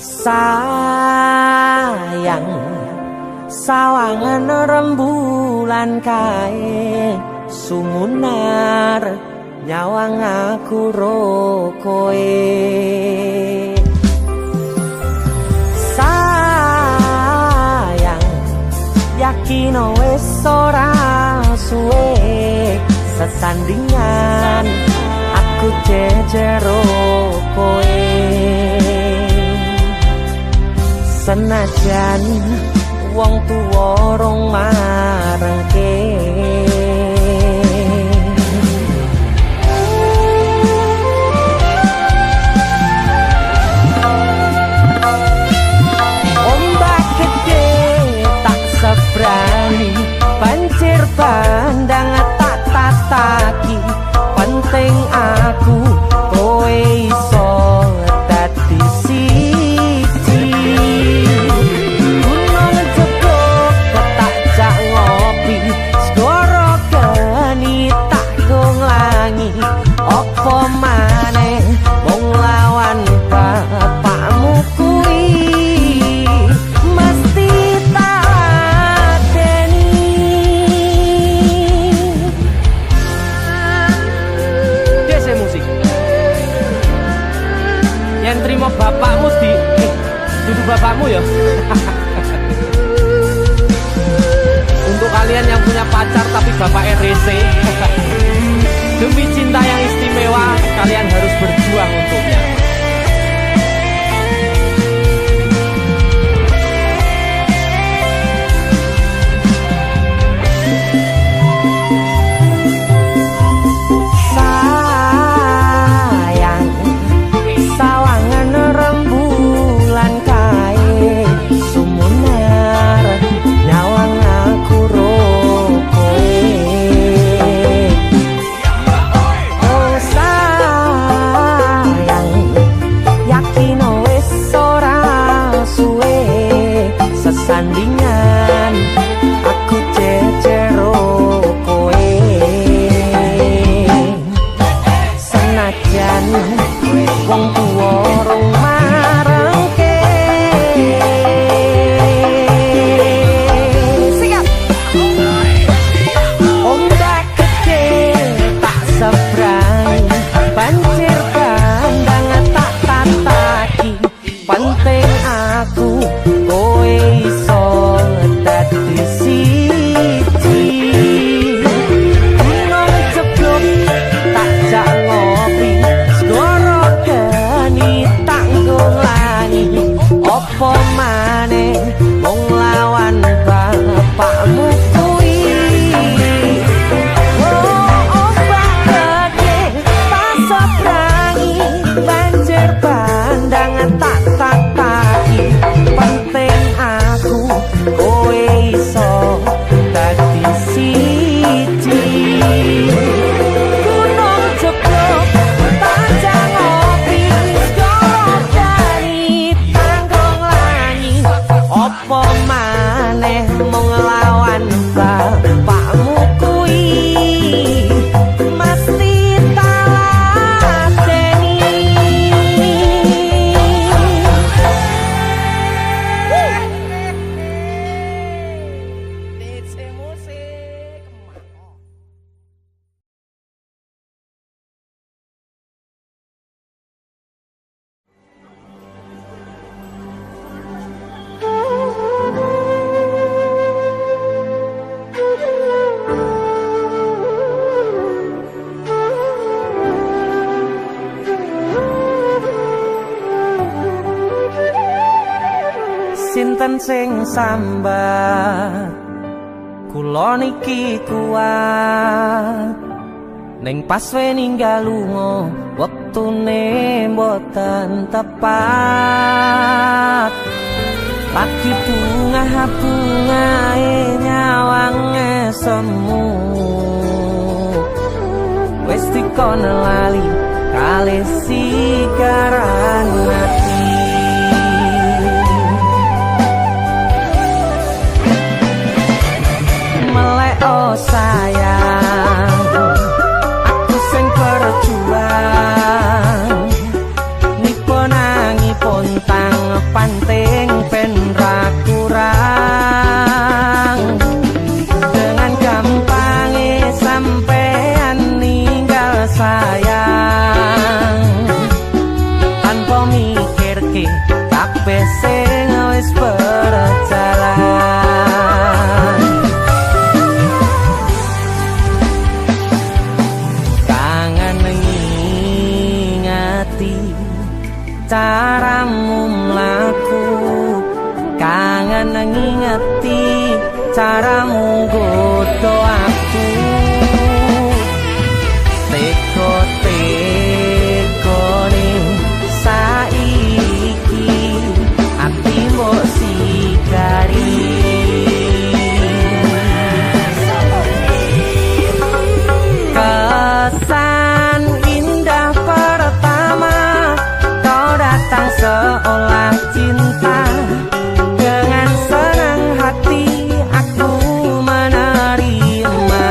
sayang sawangan rembulan kae sumunar nyawang aku rokoe sayang yakin wis ora suwe sesandingan aku jejero koe senajan wong tuwa rong marengke ombak gede tak sebrani banjir bandang tak tataki penting aku kowe iso dadi siji gunung jebuk tak jak ngopi segoro geni tak gonglangi opo maneh wong lawan bapakmu kuwi mesti tak deni dese musik yang terima bapakmu di duduk bapakmu ya. Untuk kalian yang punya pacar tapi bapak RC demi cinta yang istimewa kalian harus berjuang untuknya. Sayang sawangan rembulan kae sumunar nyawang aku rokoe oh sayang yakin wis ora suwe sesandingan aku jejero koe senajan wong tuwa rong marengke siap ombak gede tak sebrang banjir bandang tak tataki penting aku kowe iso dadi siji gunung jeblok tak jak ngopi segoro geni tak nggolangi opo maneh wong lawan bapakmu kuwi ombak gede tak sebrangi banjir bandang tak tataki penting aku kowe iso dadi siji gunung jeblok tak jak ngopi segoro geni tanggung langi opo maneh mung lawan bapakmu kuwi mesti tak ladeni. DC musik sinten sing sambat kula niki kuat ning pas we ninggal lunga wektune mboten tepat lagi bunga-bungae nyawange semu wis dikon lali kalih sikaran ati melek oh sayang aku sing berjuang nipo nangi pontang ngerti caramu mlaku, kangen ngingeti caramu godho aku. Teko-teko ning saiki ati mbok sikari. Kesan indah pertama kau datang seolah cinta, dengan senang hati aku menerima.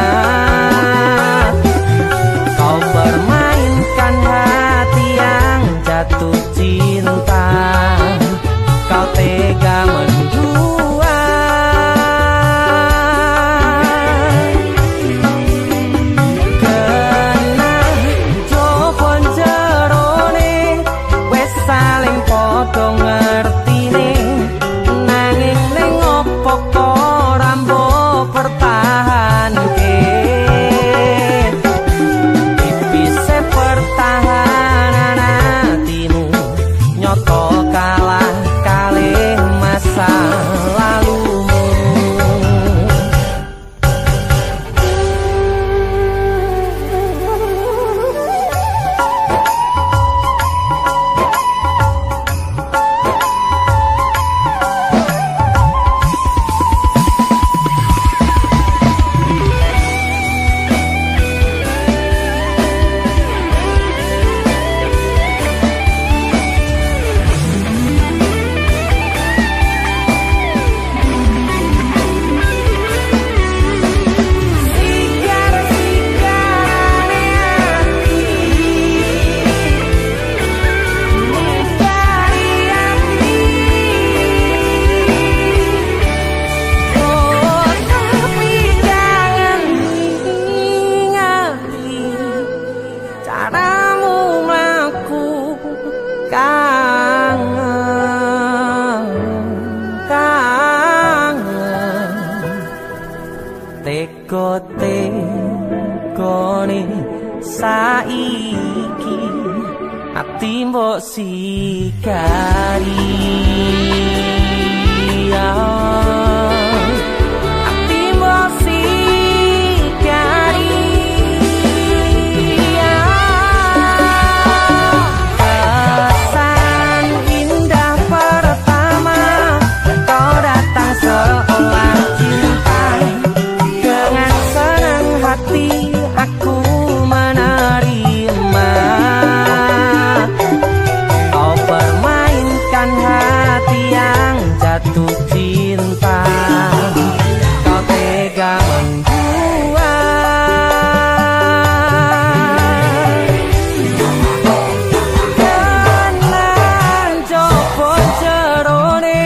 Kau permainkan hati yang jatuh cinta, kau tega mendua. Kena jopon jerone wes saling podo ngertine, nanging ning opo kok rambo pertahanke. Tipise pertahanan hatimu nyoto kalah kalih masa lalumu. Caramu mlaku kangen teko-tekone saiki ati mbok sikari. Ati mbok sikari. Kesan indah pertama kau datang seolah cinta, dengan senang hati aku menerima. Kau permainkan hati yang jatuh cinta, kau tega membuat. Kenan jopo jerone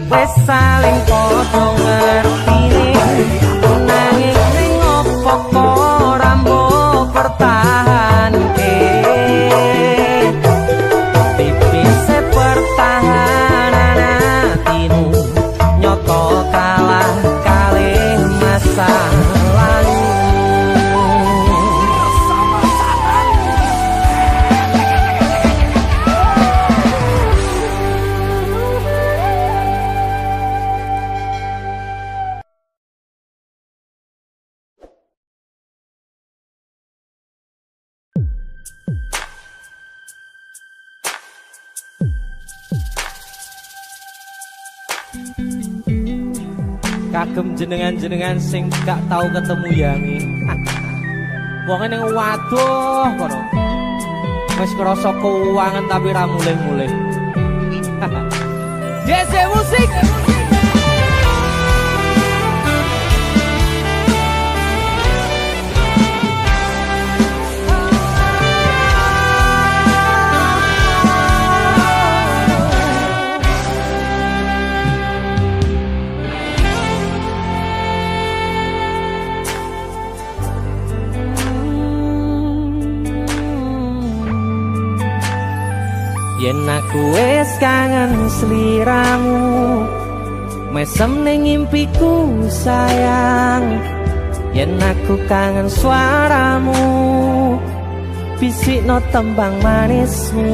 wes saling podo ngertine, nanging ning opo kok rambo pertahanke. Tipise pertahanan hatimu nyoto kalah kalih masa lalu. Kagem jenengan-jenengan sing gak tau ketemu yangi. Wonge ning waduh kono. Wis krasa keuangan tapi ra mulih-mulih. Yes, musik. Yen aku wis kangen sliramu, mesem ning impiku sayang. Yen aku kangen suaramu, bisikno tembang manismu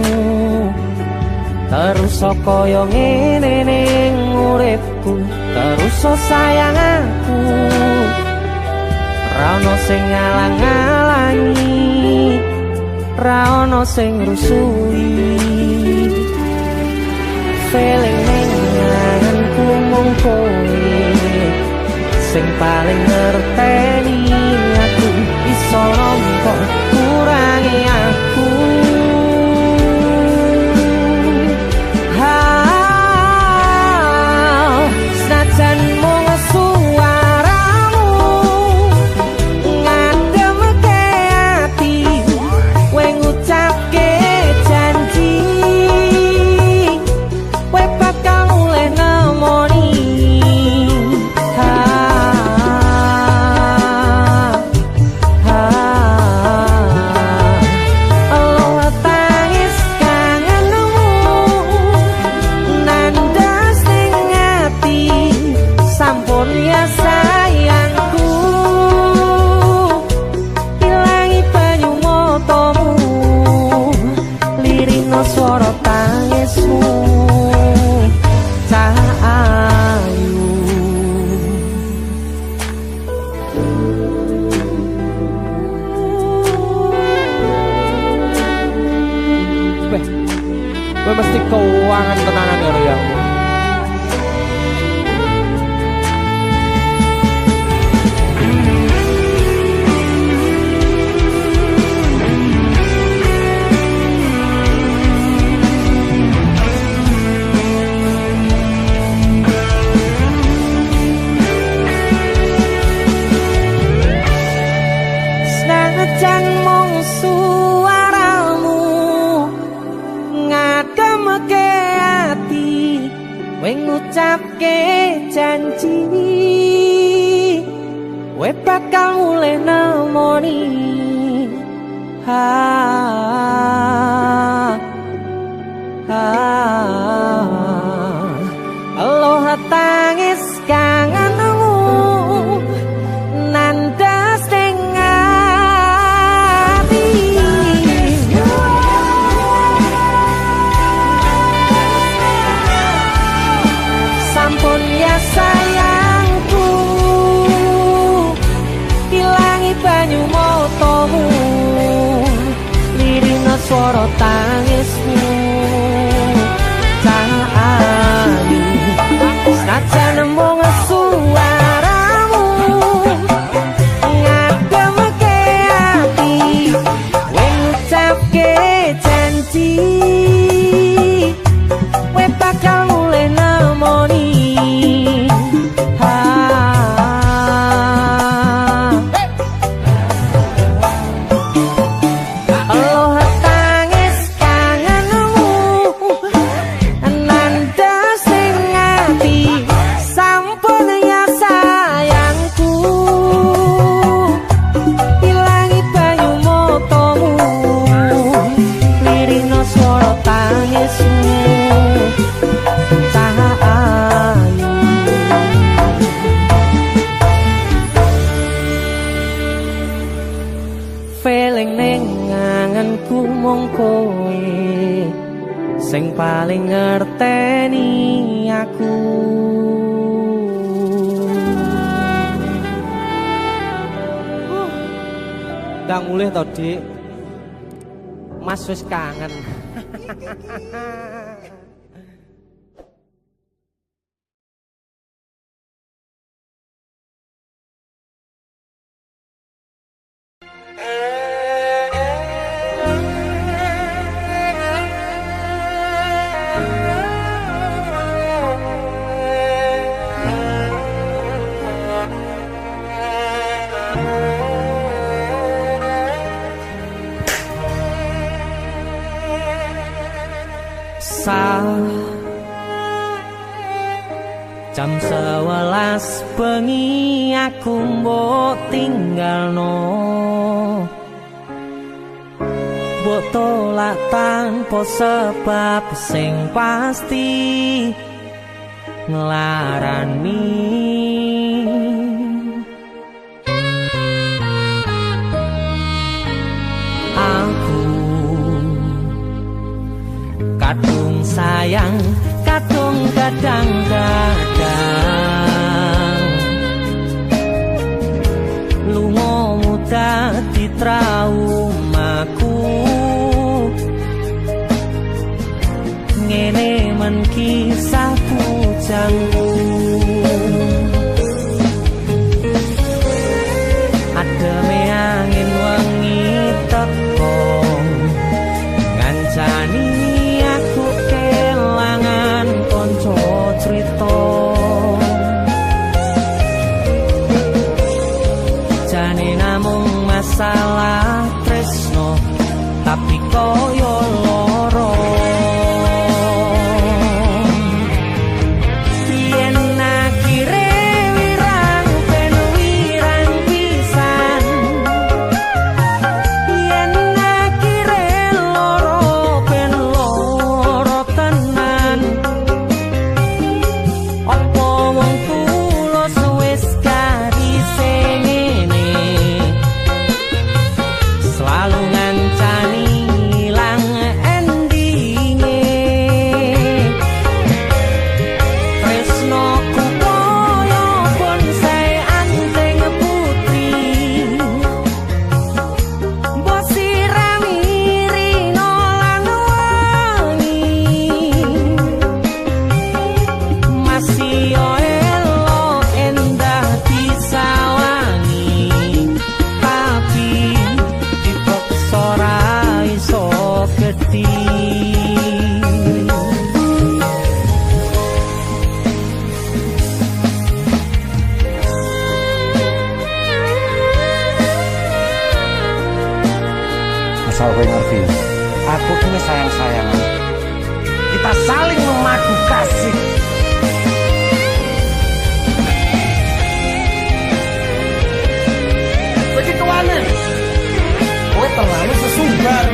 terus kaya ngene ning uripku terus sayang aku ra ono sing ngalang-alangi ra ono sing rusui feeling ning anganku mung kowe sing paling ngerteni aku iso nampa kurangi aku senajan mung suaramu ngademke ati kowe ngucapke janji kowe bakal mulih nemoni ya sayangku ilangi banyu motomu lirino swara tangismu cahayu gue mesti keuangan tenanan ya Riyamu. Senajan mung suaramu ngademke ati kowe ngucapke janji kowe bakal mulih nemoni aloha tangis kangenmu nandas ning ati sampun ya sayangku ilangi banyu motomu lirino swara tangismu cahayu senajan mung suaramu ngademke ati kowe ngucapke janji kowe bakal mulih nemoni aloha tangis kangenmu nandas ning ati sampun ya sayangku ilangi banyu motomu lirino swara tangismu cahayu feeling ning anganku mung kowe sing paling ngerteni aku gak mulih to Dik Mas wis kangen jam 11 bengi aku mbok tinggalno mbok tolak tanpa sebab sing pasti nglarani aku kadung sayang kadung kadang-kadang lungamu dadi traumaku ngene men kisah bujangku ademe angin wengi teko ngancani aku kelangan konco crita jane namung masalah tresno tapi koyo loro yen akhire wirang ben wirang pisan yen akhire loro ben loro tenan opo wong tulus wis karise ngene selalu ngancani ilang endinge tresnoku koyo bonsai anting putri mbok sirami rino lan wangi masih elo endah disawangi tapi dipaksa ora iso gedhi asal kowe ngerti aku kini sayang-sayangan kita saling memadu kasih begitu aneh kowe terlalu sesumbar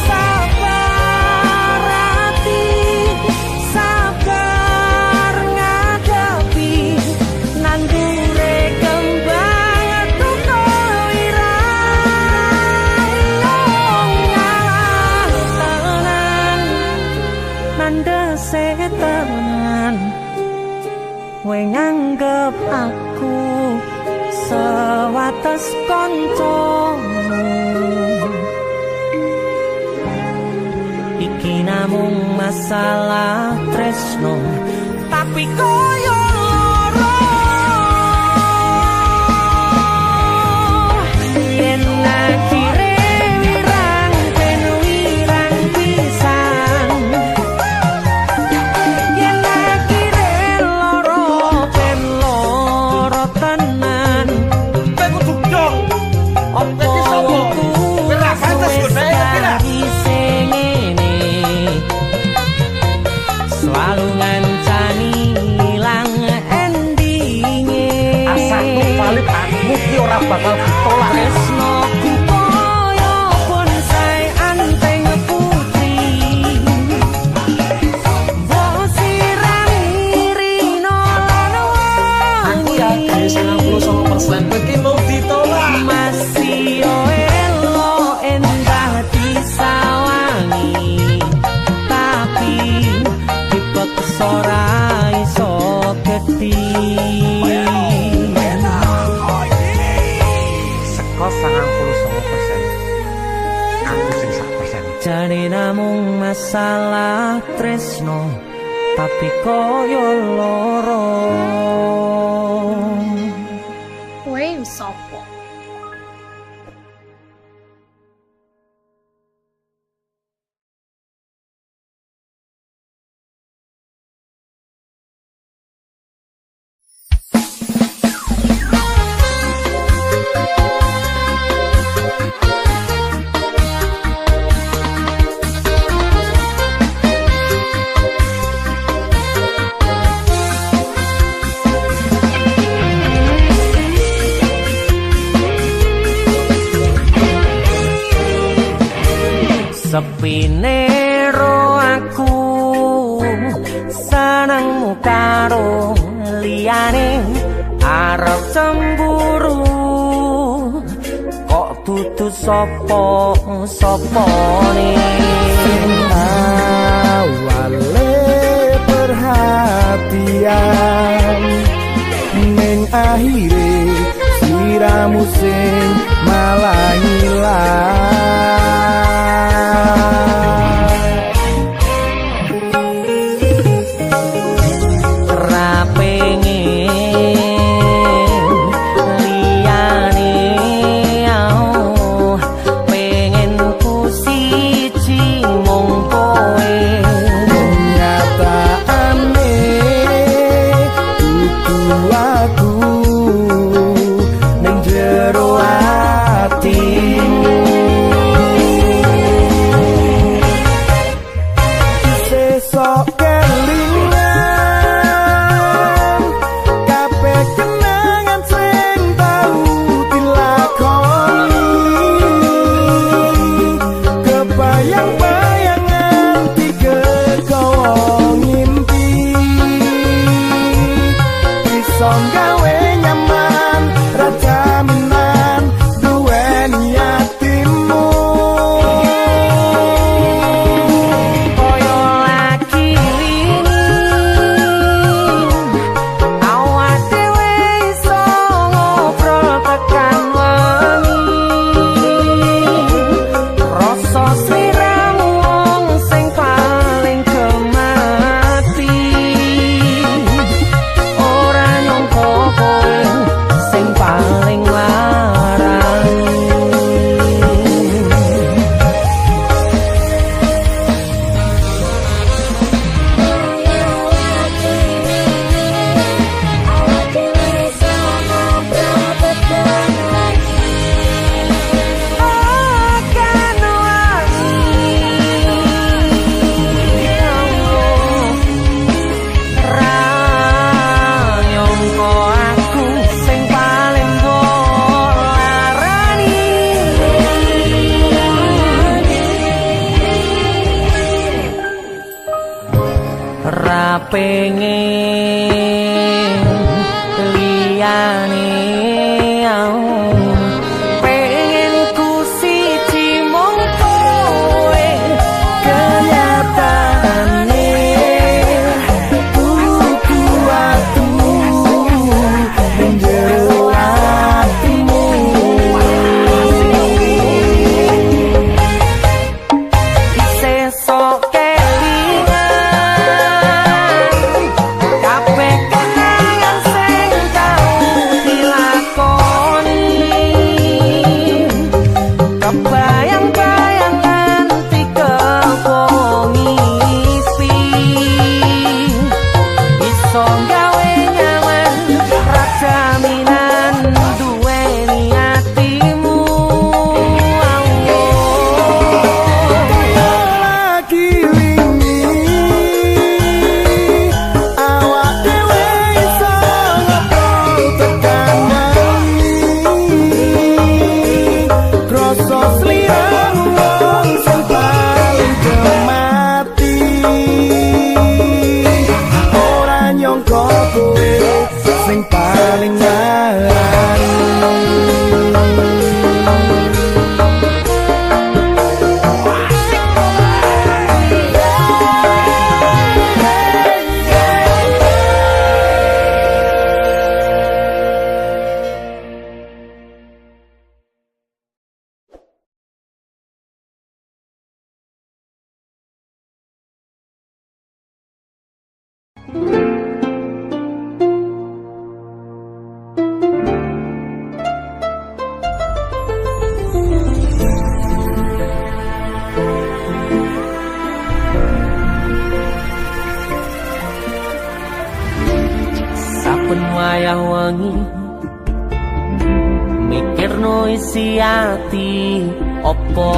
sabar hati sabar ngadepi nandure kembang tuko irang tenan nandese tenan kowe nganggep aku sewates kancamu iki namung masalah tresno tapi koyo loro yen akhire wirang ben wirang pisan yen akhire loro ben loro tenan kowe kudu dong opo Ora pantes godhae kira. selalu ngancani ilang endinge asal valid aku ki ora bakal ditolak tresnoku koyo bonsai anting putri mbok sirami rino lan aku wangi yakin 99% kowe ki mau ditolak masih elo endah disawangi tapi dipaksa ora iso gedhi seko 99% aku sing 1%. jane namung masalah tresno tapi koyo loro Kowe sapa? sepine ro aku senengmu karo liyane arep cemburu kudu sapa-sapane awale perhatian ning akhire siramu sing malah pengen liyane pengen ku siji mung kowe kenyataane kudu atu njero atimu sesok sing paling ngarani wayah wengi mikirno isi ati opo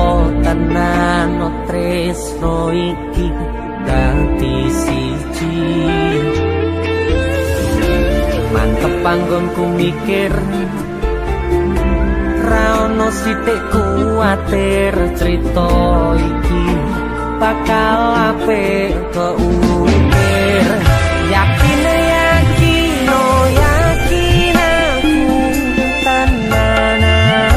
tenan tresno iki dadi siji mantep panggonku mikir ra ono sithik kuwatir crita iki bakal apik keukir yakin yakin aku tenanan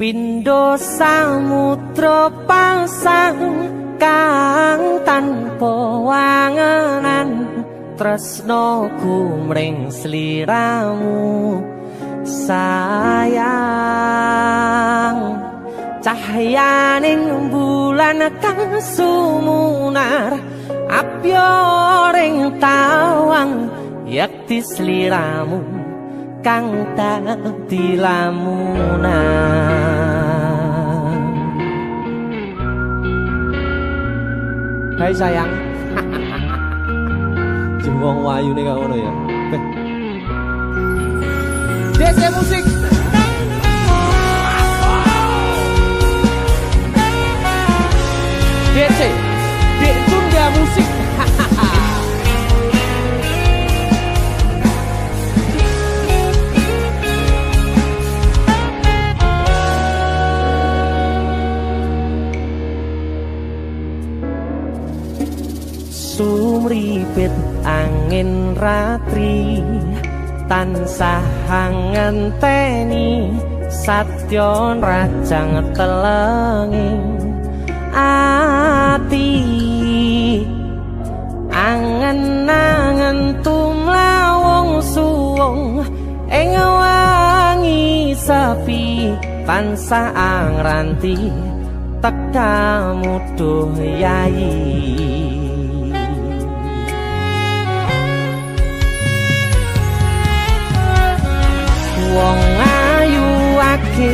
Pindho samudra pasang kang tanpa wangenan tresnoku mring sliramu sayang cahyaning bulan kang sumunar apyoring tawang yakti sliramu kang dadi lamunan. Hai sayang. Jengwong wayu nih ngono ya. DC musik. DC. Dek tunda musik. Sumripit angin ratri tansah ngenteni satyon rajang telenging ati angen-angen tumlawung suwung ing wangi sepi tansah angranti tekamu duh yayi. Wong ayu ake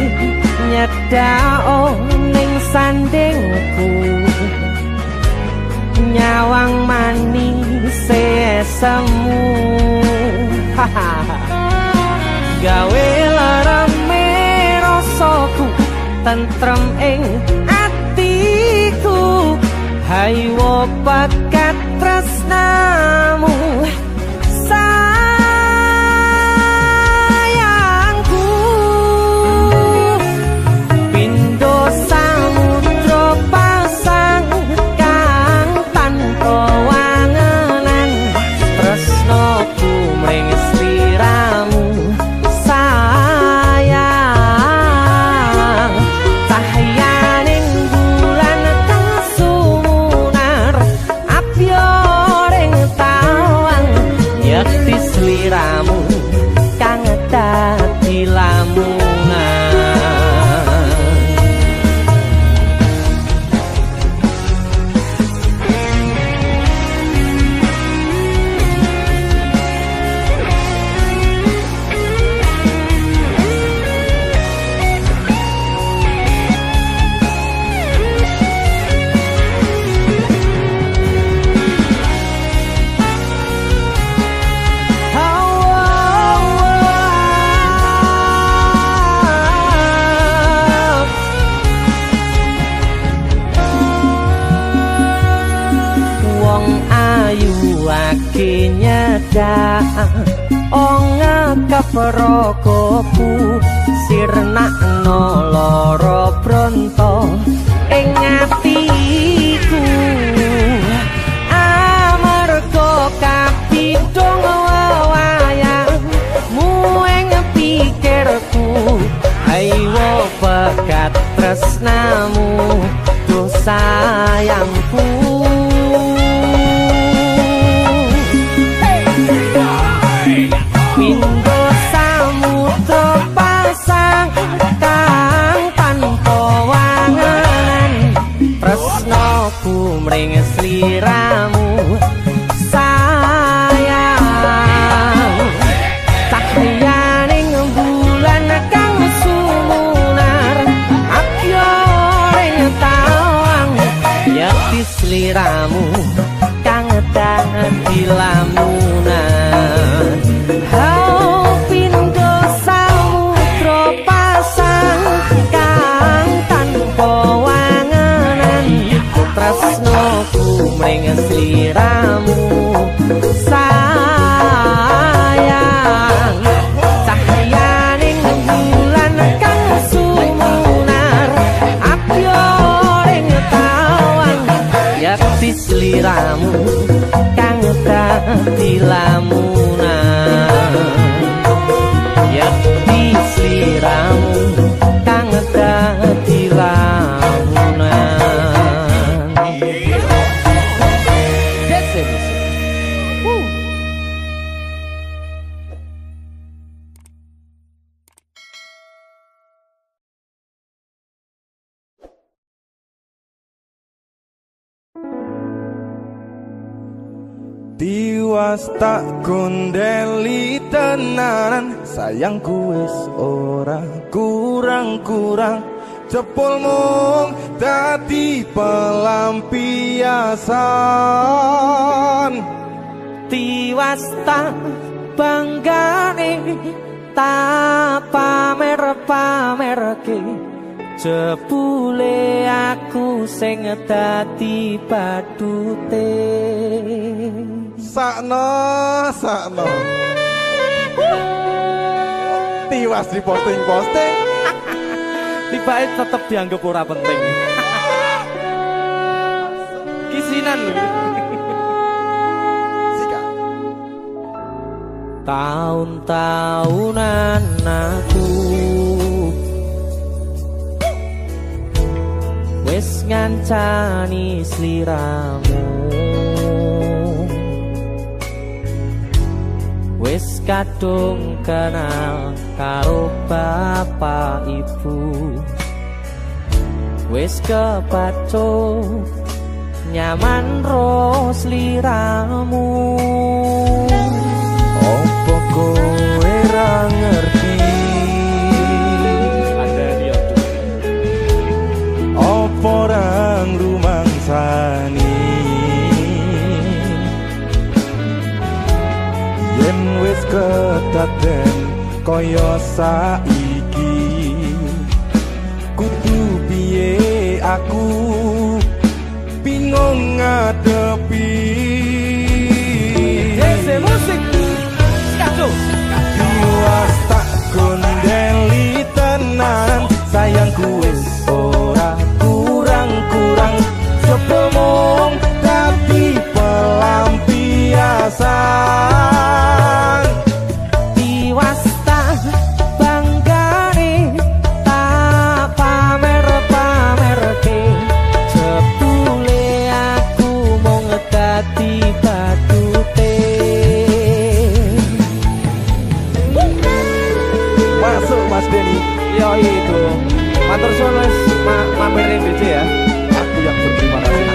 nyedhak ning sandingku nyawang manis semu gawe larame rasaku tentrem ing atiku haywo bakat tresnamu Prokoku sirnakno lara bronto ing atiku amarga kapidhong wayangmu ing pikirku ayo bakat tresnamu duh sayangku Pindho samudra pasang kang tanpa wangenan tresnoku mring sliramu sayang cahyaning bulan kang sumunar apyoring tawang yakti sliramu kang dadi lamunan. Pindho samudra pasang kang tanpa wangenan tresnoku mring sliramu sayang cahyaning bulan kang sumunar apyoring tawang yakti sliramu kang dadi lamunan yakti sliramu kang Tiwas tak kondeli tenanan, sayangku wis ora kurang-kurang, cepul mung dadi pelampiasan. Tiwas tak banggane tak pamer-pamerke, jebule aku sing dadi badute. Sakno tiwas di posting Tibake tetep dianggap ora penting. Kisinan lho. Tahun-tahunan aku wis ngancani sliramu, wis kadung kenal karo bapak ibu, wis kepacut nyaman ro sliramu. opo kowe ra ngerti, opo ra ngrumangsani, yen wis kedaden kaya saiki, kudu piye aku bingung ngadepi. Musik kado Tiwas tak kondeli tenan, sayangku wis ora kurang-kurang, sepemong tapi pelampiasan. tiwas tak banggane tak pamer-pamerke, jebule aku mung dadi badute. Masuk Mas Denny. Yo itu matur suwun wis mamerin DJ ya. Aku yang berterima kasih.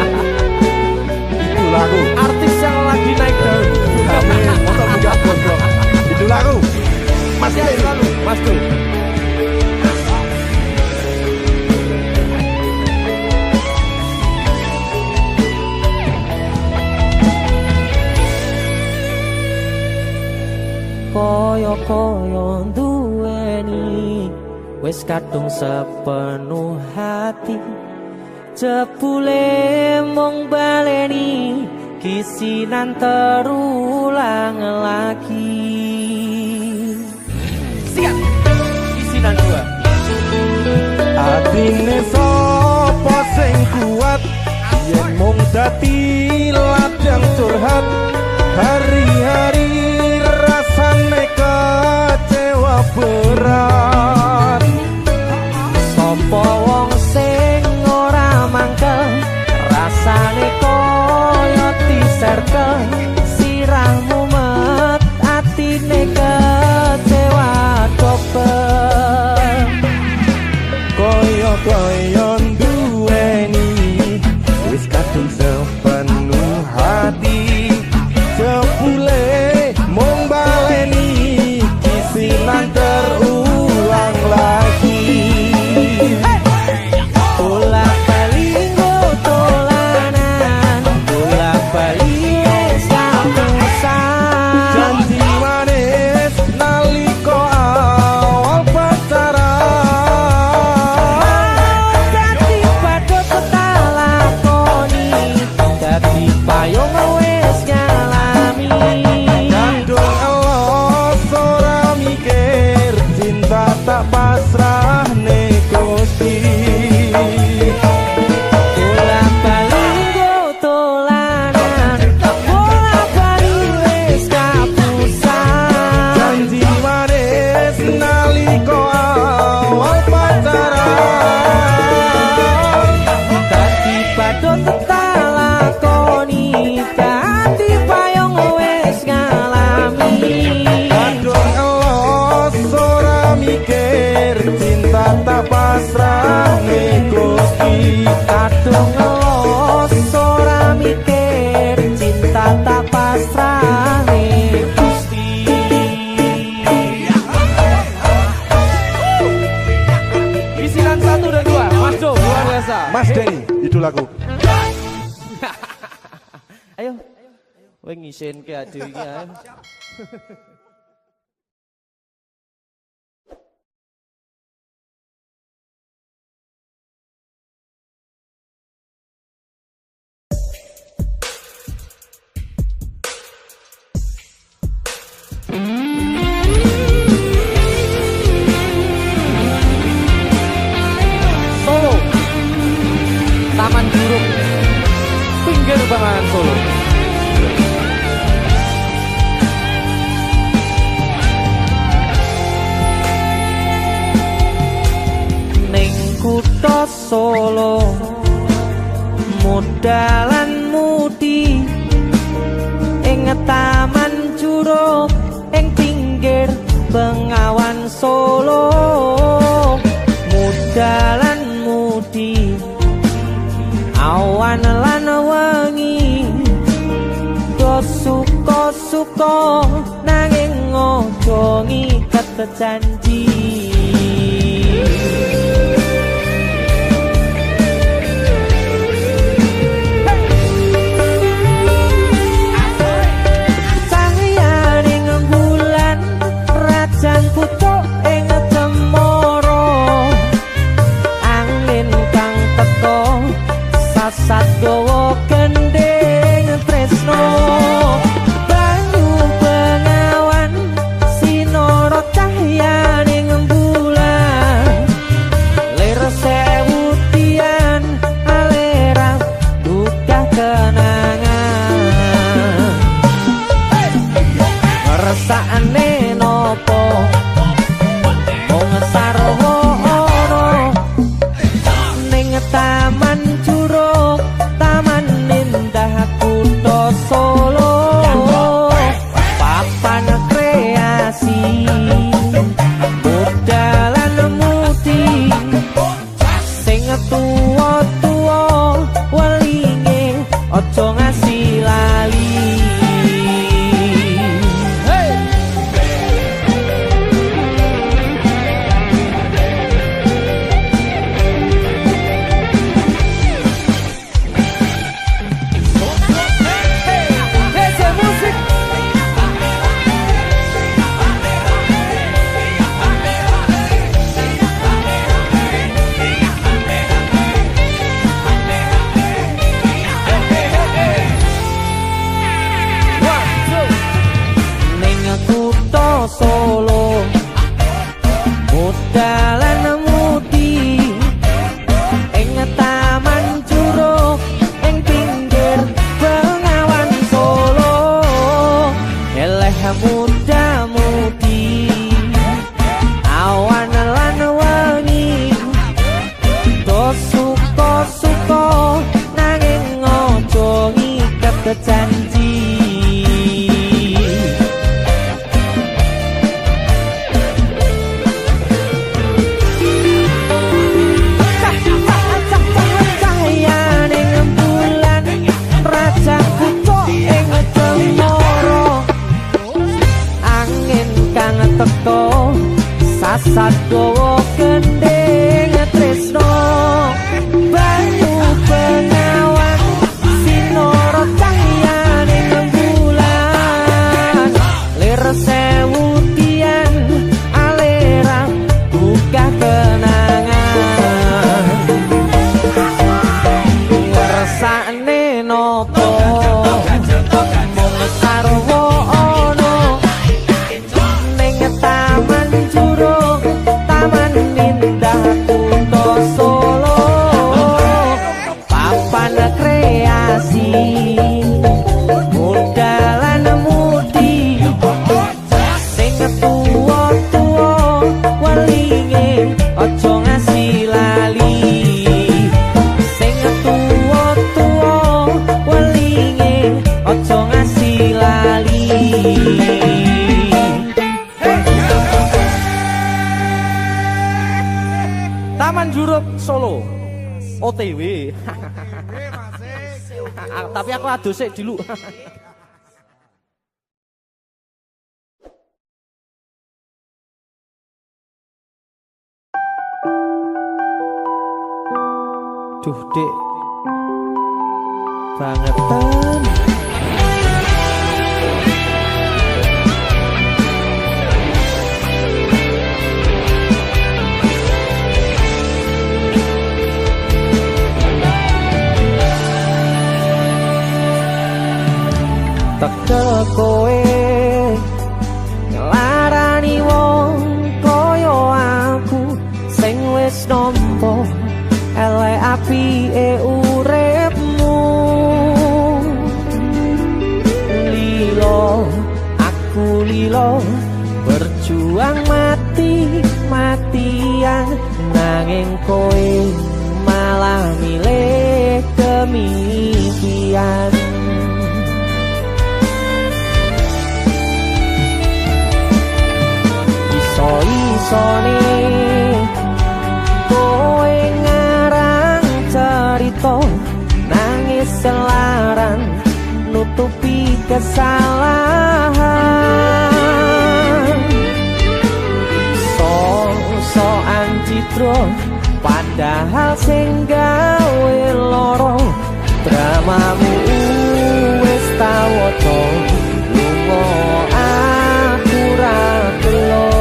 Itu lagu. Artis yang lagi naik daun. Amin. Motor buka gondrong. Itu lagu. Mas Ya, Denny. selalu Mas Dul. Koyo-koyo duweni wis kadung sepenuh hati, jebule mung baleni kisinan terulang lagi. Siap. Kisinan dua. Atine sapa sing kuat, yen mung dadi ladang curhat, hari-hari rasane kecewa berat. Sopo wong sing ora mangkel, rasane koyo diserkel, sirahmu met atine kecewa dobel. Koyo-koyo duweni wis kadung sepenuh hati, jebule mung baleni kisinan terulang lagi. Bolak-balik tolanan, bolak-balik wis kapusan. Janji manis nalika awal pacaran, Dadi badhe tak lakoni, dadi payung wis ngalami. kadung elos ora mikir, cinta tak pasrah Gusti. Bolak-balik tolanan, bolak-balik wis kapusan. Janji manis nalika awal pacaran, Dadi badhe tak lakoni, dadi payung wis ngalami. kadung elos ora mikir, cinta tak pasrah Gusti. Kadung ngelos ora mikir, cinta tak pasrah pilihan 1 dan 2. Mas Jo, luar biasa. Mas Denny, idolaku. Ayo. Kowe ngisin ke adewe iki ae. Solo. Taman Juruk. Pinggir banganan Solo. Ning kutha Solo modalan mudi ing taman Juruk ing pinggir Bengawan Solo modalan mudi awan lan wengi do suka-suka nanging ojo ngiket janji. Cahyaning bulan rajan pucuk ing cemara angin kang teka sasat dawa gendeng tresno banyu bengawan sinara cahyaning bulan lir sewu tian alera duka kenangan ngrasakne nopo wong sarwa ana ning taman Juruk taman indah kutha Solo papan kreasi modalan mudi sing tuwa-tuwa welinge aja ngasih lali. Solo modalan mudi ing taman Juruk ing pinggir Bengawan Solo eleh muda mudi awan lan wengi do suka-suka nanging ojo ngiket janji. Teko sasat dawa gendeng tresno banyu bengawan sinara cahyaning bulan lir sewu tian alera buka kenangan ngrasakne nopo mung sarwa ana taman Juruk taman indah kutha Solo papan kreasi modalan mudi sing tuwa-tuwa welinge aja ngasih lali sing tuwa-tuwa welinge aja ngasih lali. Taman Juruk Solo OTW. Tapi aku adus sik dulu. Duh Dik, bangetan. Tekel kowe ngelarani wong koyo aku sing wis nampa elek apike uripmu. Lilo aku lilo berjuang mati-matian nanging kowe malah milih demikian. Iso-isone kowe ngarang cerita nangis selaran nutupi kesalahan. So-soan citro padahal sing gawe loro dramamu wis tak waca lunga aku ra gelo.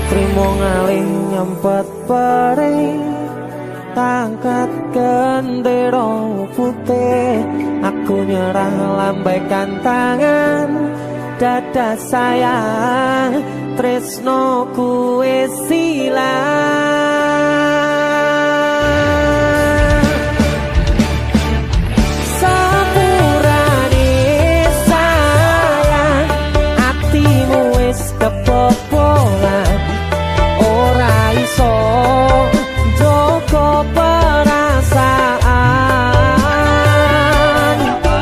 Trimo ngalih nyempet perih tangkat gendera putih, aku nyerah lambaikan tangan dada sayang tresnoku wis ilang. Sepurane sayang atimu wis kebobolan, ora iso joko perasaan.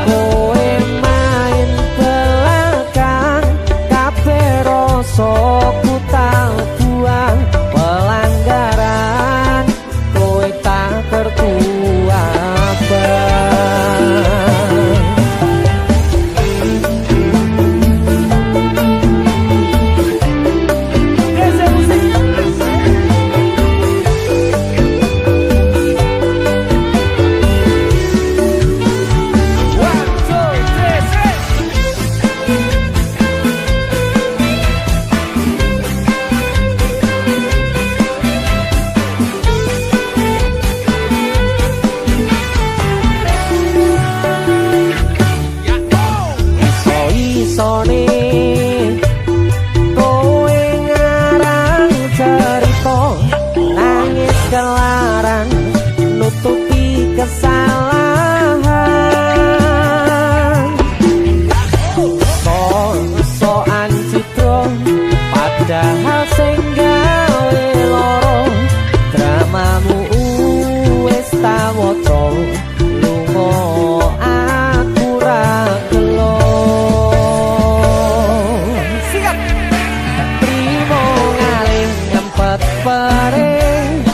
Kowe main belakang kabeh rasa ku tak buang, pelanggaran kowe tak kertu kesalahan. So-soan citro padahal sing gawe loro dramamu wis tak waca lunga aku ra gelo. Sikat trimo ngalih nyempet perih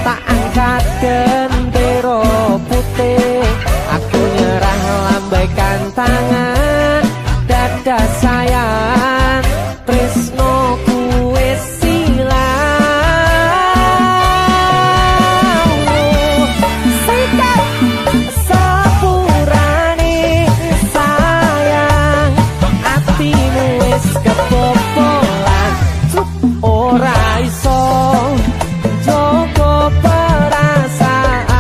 tak angkat gendera putih, aku nyerah lambaikan tangan dada sayang tresnoku wis ilang. Sikat sepurane sayang atimu wis kebobolan, ora iso joko perasaan.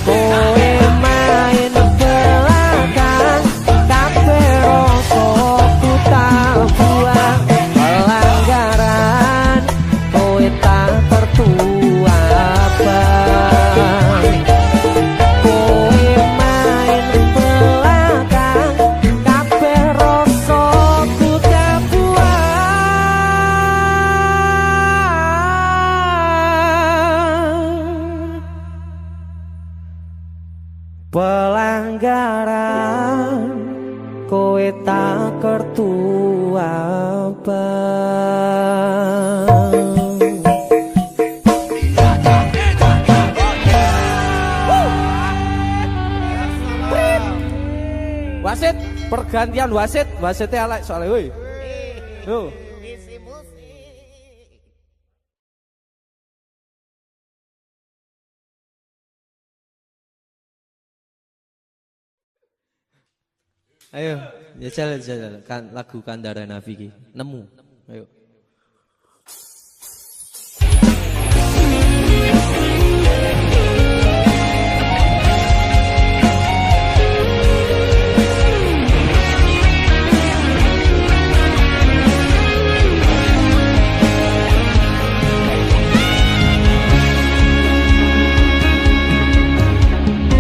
Kowe main belakang kabeh rasa ku tak buang, pelanggaran kowe tak tertua abang. Kowe main belakang kabeh rasa ku tak buang, pelanggaran kowe tak kertu abang. Wasit, pergantian wasit, wasitnya elek soalnya woi. Yo. Ayo, jajal kan lagu Kandara Nafi ki. Nemu. Ayo.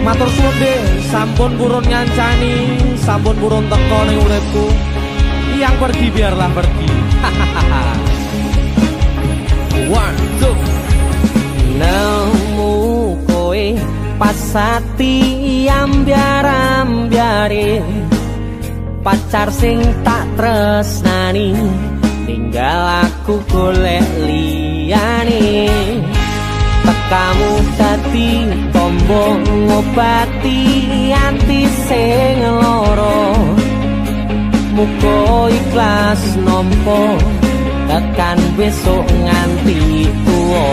Matur suwun deh, sampun purun ngancani, sampun purun teko ning uripku. Yang pergi biarlah pergi. One, two. Nemu kowe pasati ambyar-ambyare, pacar sing tak tresnani, tinggal aku golek liyane. Tekamu dadi tombo ngobati ati sing lara, muga ikhlas nampa tekan besok nganti tuwa.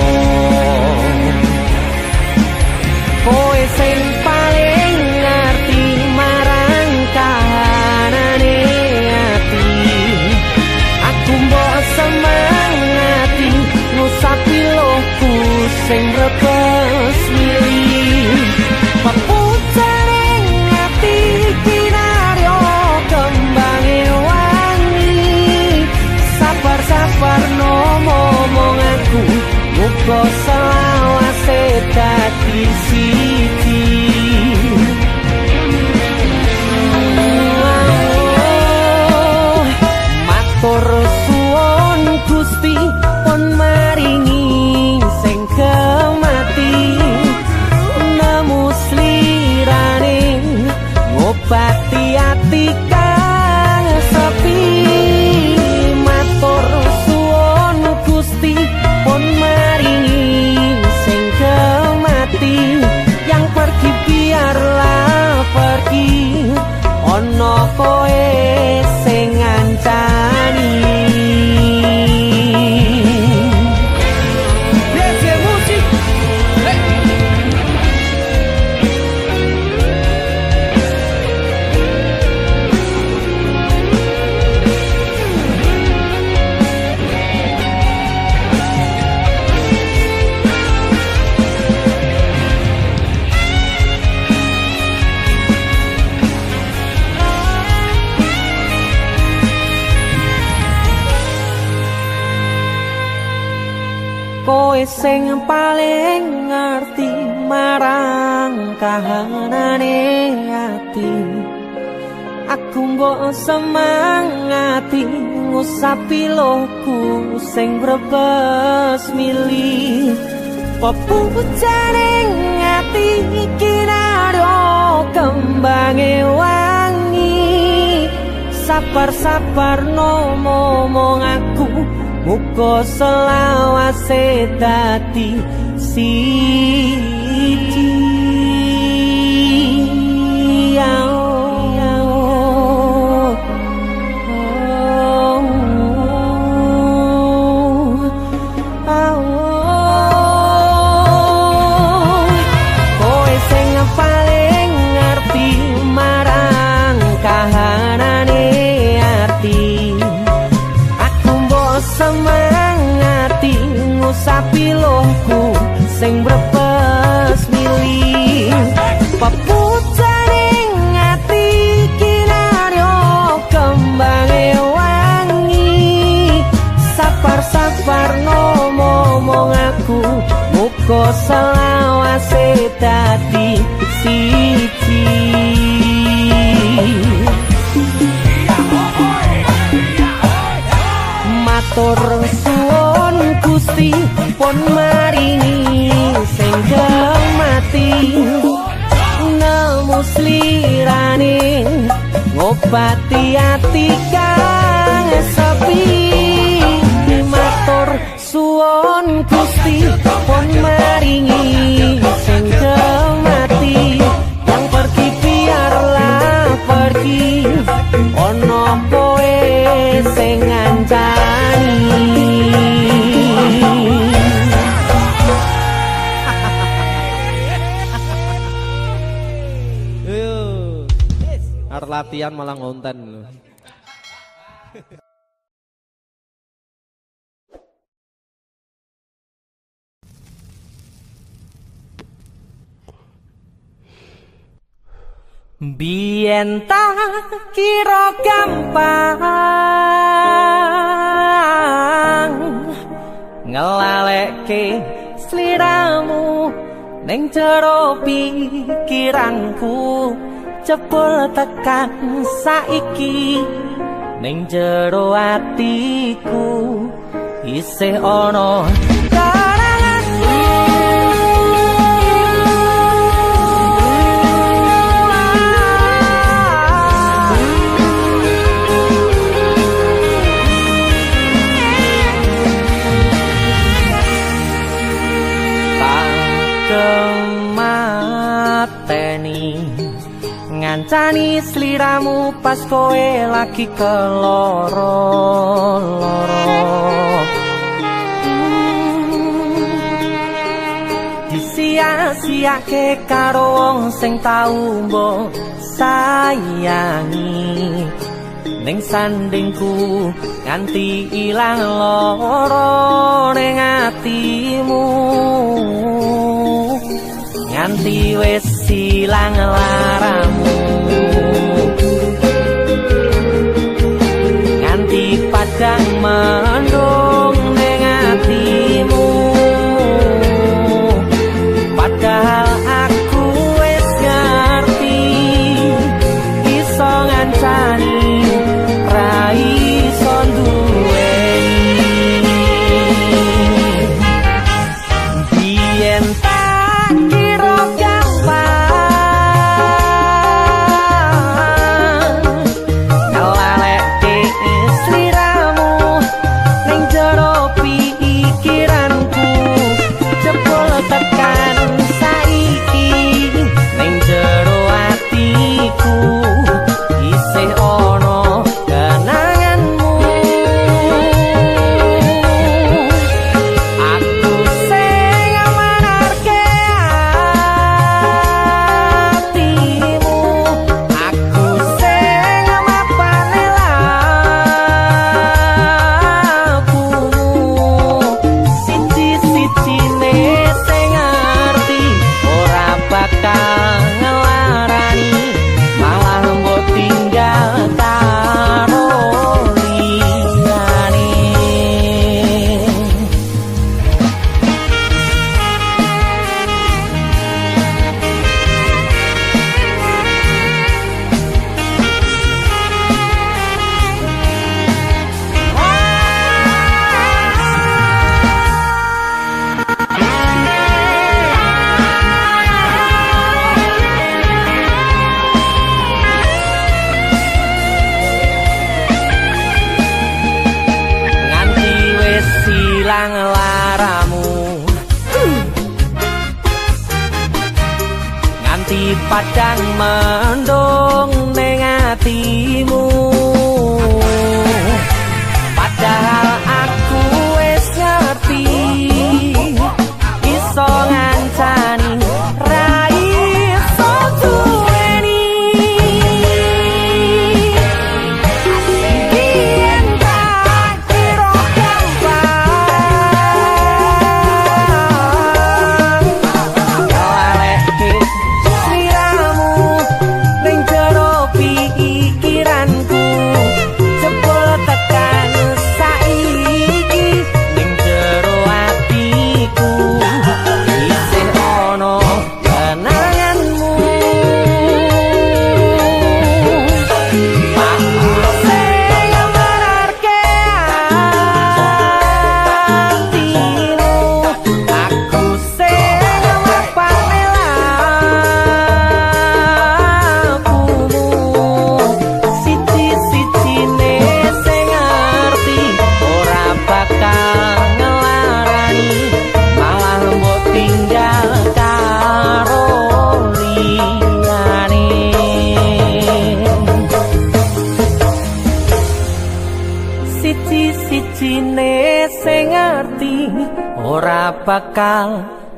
Kowe sing paling ngerti marang kahanane ati, aku mbok semangati ngusapi loku sing rebes milih. Pepucaring ati kinaryo kembange wangi, sabar-sabar no momong aku, muga selawase dadi siji. Matur suwun Gusti pun maringi sing kemati, nemu slirane ngobati ati kang sepi. Matur suwun Gusti pun maringi sing kemati, yang pergi biarlah pergi, ono koe sing ngancani. Kowe sing paling ngerti marang kahanane ati, aku mbok semangati ngusapi loku sing brebes milih. Pepucaring ati kinaryo kembange wangi, sabar-sabar no momong aku, muga selawase dadi siji. Kowe sing paling ngerti marang kahanane ati, aku mbok semangati ngusapi loku sing brebes milih. Pepucaring ati kinaryo kembange wangi, sabar-sabar no momong aku, muga selawase dadi siji. Matur suwun Gusti pun maringi sing kemati, nemu slirane ngobati ati kang sepi. Matur suwun Gusti pun maringi sing kemati, yang pergi biarlah pergi, ono kowe sing ngancani. latihan malah ngonten lho. Biyen tak kira gampang ngelalekke sliramu ning jero pikiranku jebul tekan saiki ning jero atiku isih ana kemateni ngancani sliramu pas kowe lagi keloro-loro disia-siake karo wong sing tau mbok sayangi ning sandingku nganti ilang loro ning atimu nganti wis ilang laramu nganti padang mendung ning atimu padahal aku wis ngerti iso ngancani ra iso duweni biyen tak kira gampang ngelalekke sliramu ning jero pikiranku jebul tekan saiki ning jero atiku isih ana kenanganmu aku sing amanarke atimu aku sing mapane lakumu siji-sijine sing ngerti ora bakal ngelarani malah mbok tinggal karo liyane nganti wis ilang laramu nganti padang mendung ning atimu padahal aku wis ngerti iso ngancani ra iso duweni biyen tak kira gampang ngelalekke sliramu ning jero pikiranku jebul tekan saiki ning jero atiku isih ana kenanganmu aku sing amarke atimu aku sing mapane lakumu siji-sijine sing ngerti ora bakal ngelarani malah mbok tinggal karo liyane siji-sijine sing ngerti ora bakal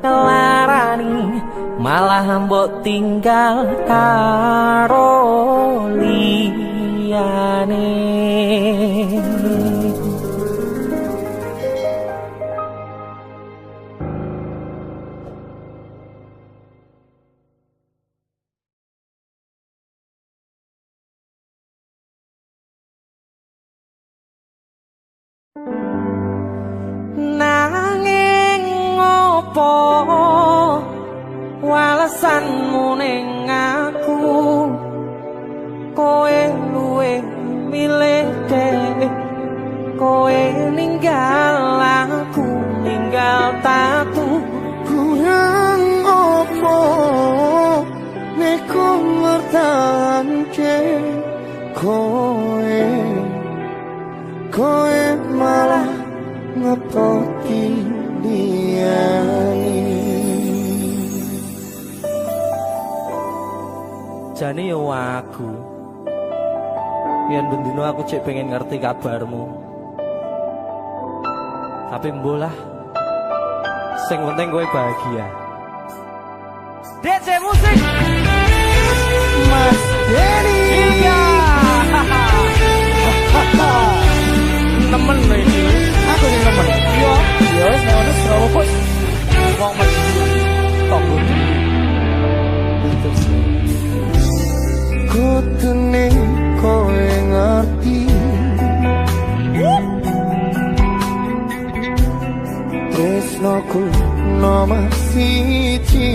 ngelarani malah mbok tinggal karo liyane liyane. Nanging ngopo walesanmu ning aku, kowe luwe milih dhewe, kowe ninggal aku ninggal tatu. Kurang opo nek kau mertahanke kowe malah ngepoti liyane. Jane yo aku yen bendino aku cek pengen ngerti kabarmu, tapi mbolah sing penting kowe bahagia. DJ musik Mas Denny. iya temen lho iki. Aku yang nemen. Iya Ya wis ngono sira kok. wong mesti tonggo Kutune kowe ngerti tresnoku nomor siji.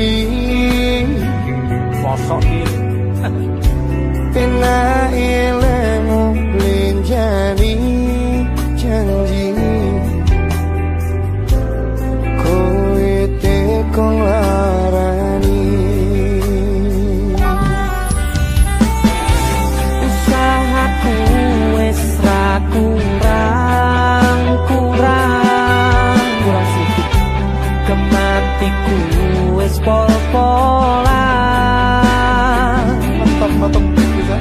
mosok iki Pena ilmu blenjani janji kowe teko larani. usahaku wis ra kurang sikit, kematiku wis pol-polan. Mantap bisa.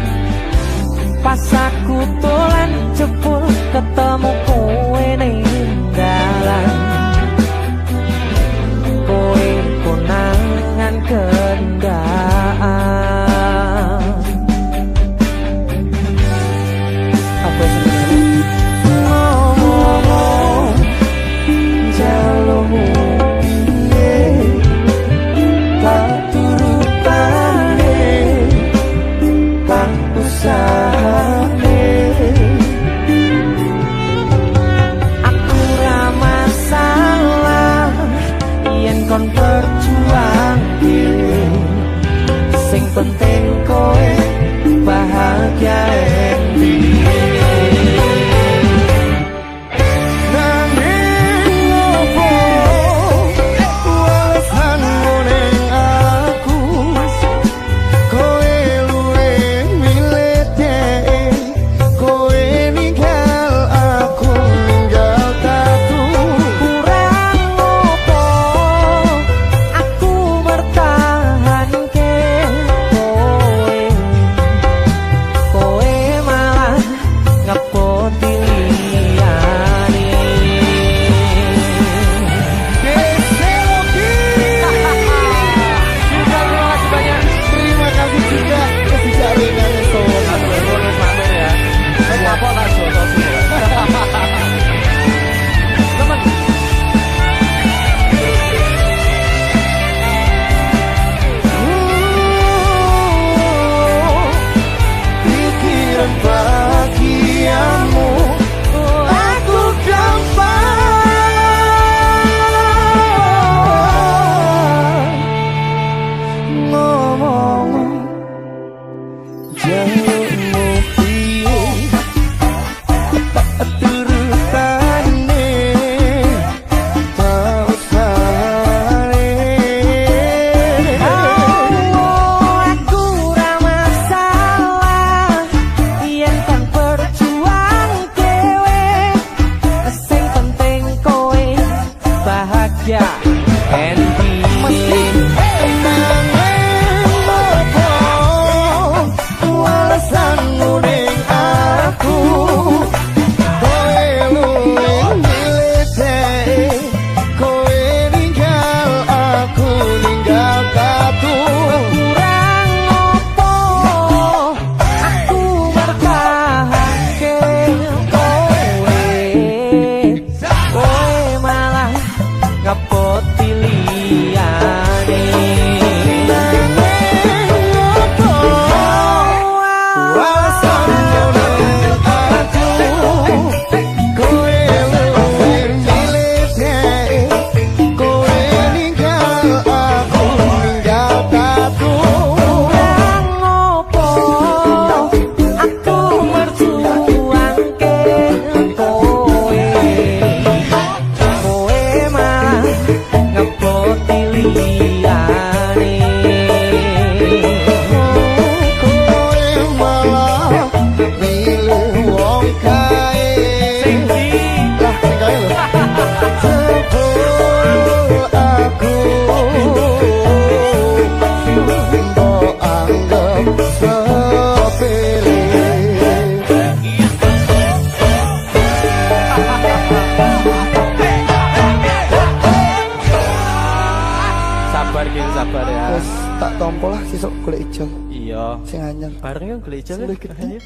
Tompo lah sesuk golek ijo. Iya. Sing anyar. Bareng yo golek ijo. Sing gede.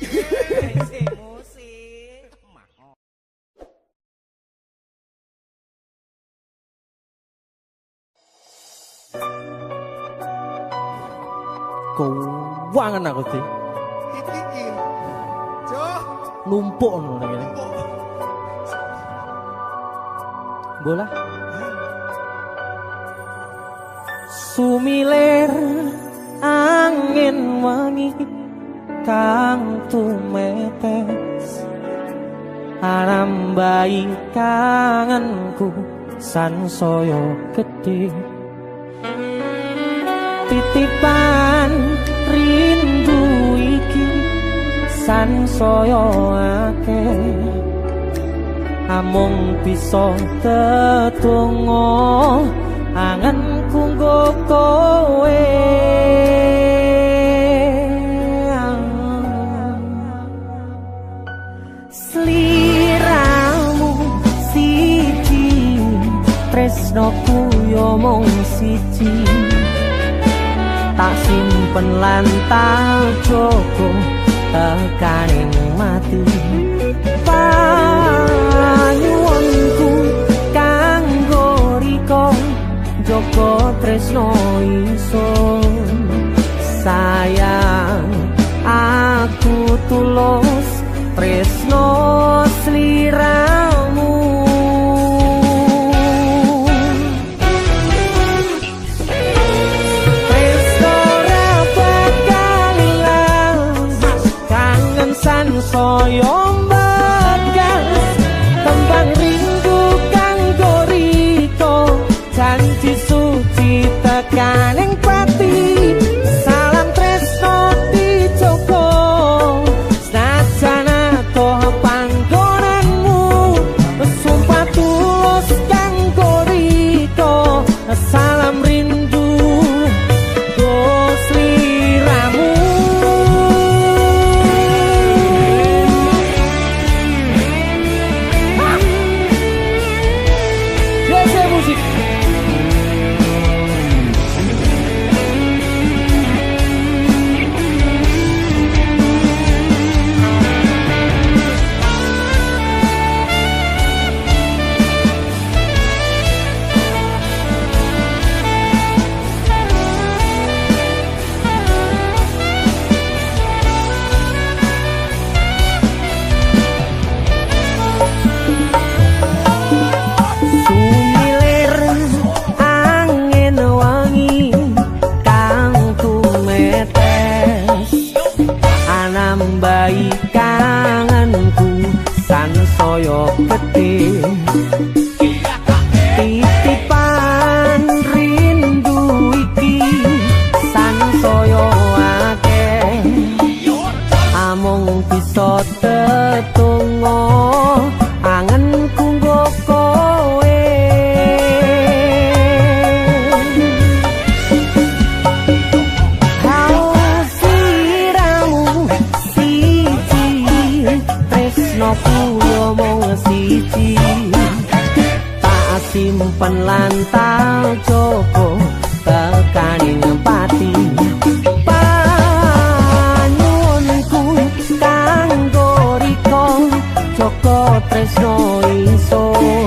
Keuangan aku sih. Iki. Jo. Numpuk ngono ngene. Bola. Sumilir angin wangi kang tumetes arambai kangenku sansaya gedhe titipan rindu iki sansaya akeh amung bisa tetunggo anganku nggo kowe sliramu siji tresnoku yo mung siji tak simpen lan tak jogo tekaning mati panyuwunku kanggo riko joko tresno ingsun sayang aku tulus tresno sliramu tresno ra bakal ilang kangen sansaya mbagas tembang rindu kanggo riko janji suci tekaning pati salam tresno dijogo senajan atoh panggonanmu sumpah tulus kanggo riko salam rindu go sliramu musik nambahi kangenku sansaya gedhe titipan rindu iki sansaya akeh amung bisa tetunggo angenku nggo kowe yo mung siji tak simpen lan tak jogo tekaning pati panyuwunku kanggo riko joko tresno ingsun